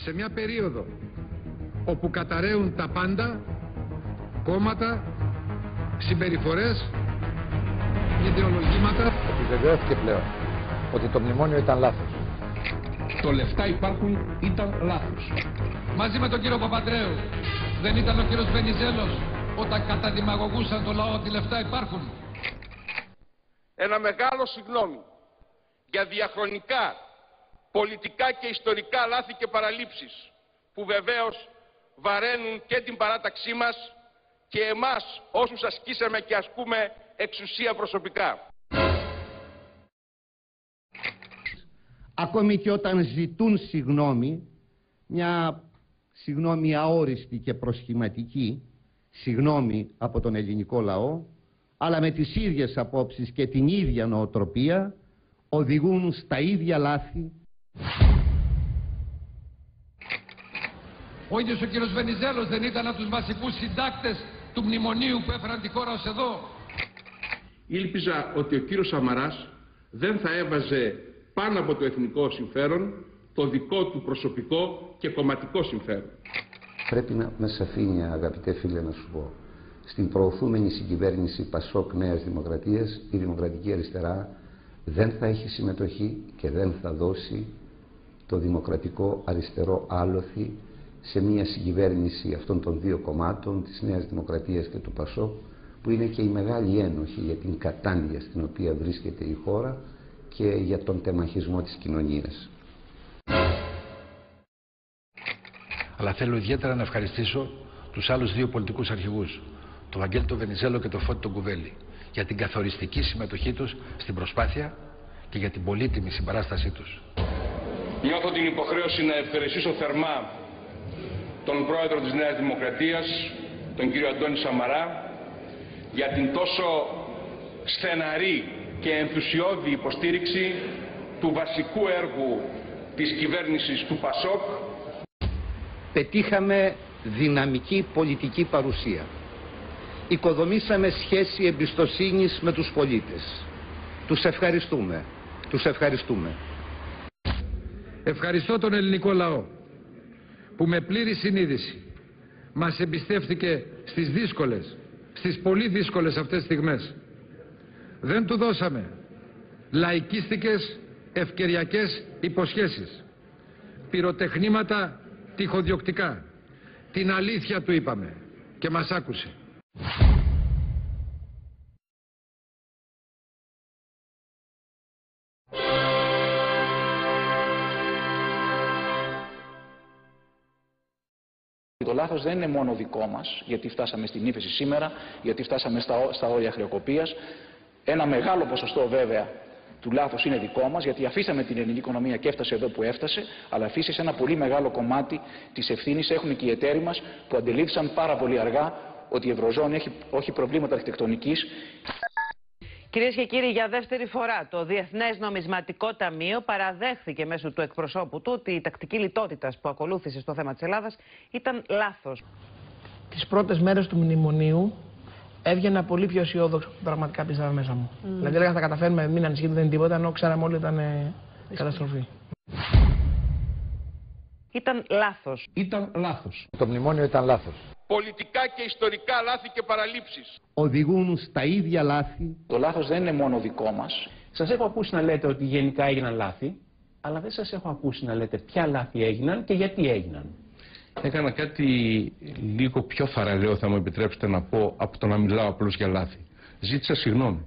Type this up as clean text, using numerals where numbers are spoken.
σε μια περίοδο όπου καταραίουν τα πάντα, κόμματα, συμπεριφορές, ιδεολογήματα. Επιβεβαιώθηκε πλέον ότι το μνημόνιο ήταν λάθος. Το λεφτά υπάρχουν ήταν λάθος. Μαζί με τον κύριο Παπαντρέου δεν ήταν ο κύριος Βενιζέλος όταν καταδημαγωγούσαν το λαό ότι λεφτά υπάρχουν? Ένα μεγάλο συγγνώμη για διαχρονικά, πολιτικά και ιστορικά λάθη και παραλήψεις που βεβαίως βαραίνουν και την παράταξή μας και εμάς όσους ασκήσαμε και ασκούμε εξουσία προσωπικά. Ακόμη και όταν ζητούν συγγνώμη, μια συγγνώμη αόριστη και προσχηματική, συγγνώμη από τον ελληνικό λαό, αλλά με τις ίδιες απόψεις και την ίδια νοοτροπία, οδηγούν στα ίδια λάθη. Ο ίδιος ο κύριος Βενιζέλος δεν ήταν από τους βασικούς συντάκτες του μνημονίου που έφεραν τη χώρα ως εδώ? Ήλπιζα ότι ο κύριος Σαμαράς δεν θα έβαζε πάνω από το εθνικό συμφέρον το δικό του προσωπικό και κομματικό συμφέρον. Πρέπει με σαφήνεια, αγαπητέ φίλε, να σου πω, στην προωθούμενη συγκυβέρνηση Πασόκ Νέας Δημοκρατίας, η Δημοκρατική Αριστερά δεν θα έχει συμμετοχή και δεν θα δώσει το δημοκρατικό αριστερό άλοθη σε μια συγκυβέρνηση αυτών των δύο κομμάτων, της Νέας Δημοκρατίας και του Πασόκ, που είναι και η μεγάλη ένοχη για την κατάνοια στην οποία βρίσκεται η χώρα και για τον τεμαχισμό της κοινωνίας. Αλλά θέλω ιδιαίτερα να ευχαριστήσω τους άλλους δύο πολιτικούς αρχηγούς, τον Βαγγέλη τον Βενιζέλο και τον Φώτη τον Κουβέλη, για την καθοριστική συμμετοχή τους στην προσπάθεια και για την πολύτιμη συμπαράστασή τους. Νιώθω την υποχρέωση να ευχαριστήσω θερμά τον πρόεδρο της Νέας Δημοκρατίας, τον κύριο Αντώνη Σαμαρά, για την τόσο στεναρή και ενθουσιώδη υποστήριξη του βασικού έργου της κυβέρνησης του Πασόκ. Πετύχαμε δυναμική πολιτική παρουσία. Οικοδομήσαμε σχέση εμπιστοσύνης με τους πολίτες. Τους ευχαριστούμε. Τους ευχαριστούμε. Ευχαριστώ τον ελληνικό λαό που με πλήρη συνείδηση μας εμπιστεύτηκε στις δύσκολες, στις πολύ δύσκολες αυτές στιγμές. Δεν του δώσαμε λαϊκίστικες ευκαιριακές υποσχέσεις, πυροτεχνήματα τυχοδιοκτικά. Την αλήθεια του είπαμε και μας άκουσε. Το λάθος δεν είναι μόνο δικό μας, γιατί φτάσαμε στην ύφεση σήμερα, γιατί φτάσαμε στα όρια χρεοκοπίας. Ένα μεγάλο ποσοστό βέβαια του λάθος είναι δικό μας, γιατί αφήσαμε την ελληνική οικονομία και έφτασε εδώ που έφτασε, αλλά αφήσεις ένα πολύ μεγάλο κομμάτι της ευθύνης έχουν και οι εταίροι μας που αντελήφθησαν πάρα πολύ αργά ότι η Ευρωζώνη έχει προβλήματα αρχιτεκτονικής. Κυρίες και κύριοι, για δεύτερη φορά το Διεθνές Νομισματικό Ταμείο παραδέχθηκε μέσω του εκπροσώπου του ότι η τακτική λιτότητας που ακολούθησε στο θέμα της Ελλάδας ήταν λάθος. Τις πρώτες μέρες του μνημονίου έβγαινα πολύ πιο αισιόδοξο, πραγματικά πίστευα μέσα μου. Δηλαδή έλεγα θα καταφέρουμε, μην ανησυχείτε, δεν είναι τίποτα, ενώ ξέραμε όλοι ήταν καταστροφή. Ήταν λάθος. Ήταν λάθος. Το μνημόνιο ήταν λάθος. Πολιτικά και ιστορικά λάθη και παραλήψεις Οδηγούν στα ίδια λάθη. Το λάθος δεν είναι μόνο δικό μας. Σας έχω ακούσει να λέτε ότι γενικά έγιναν λάθη, αλλά δεν σας έχω ακούσει να λέτε ποια λάθη έγιναν και γιατί έγιναν. Έκανα κάτι λίγο πιο θαραλέο, θα μου επιτρέψετε να πω, από το να μιλάω απλώς για λάθη. Ζήτησα συγγνώμη.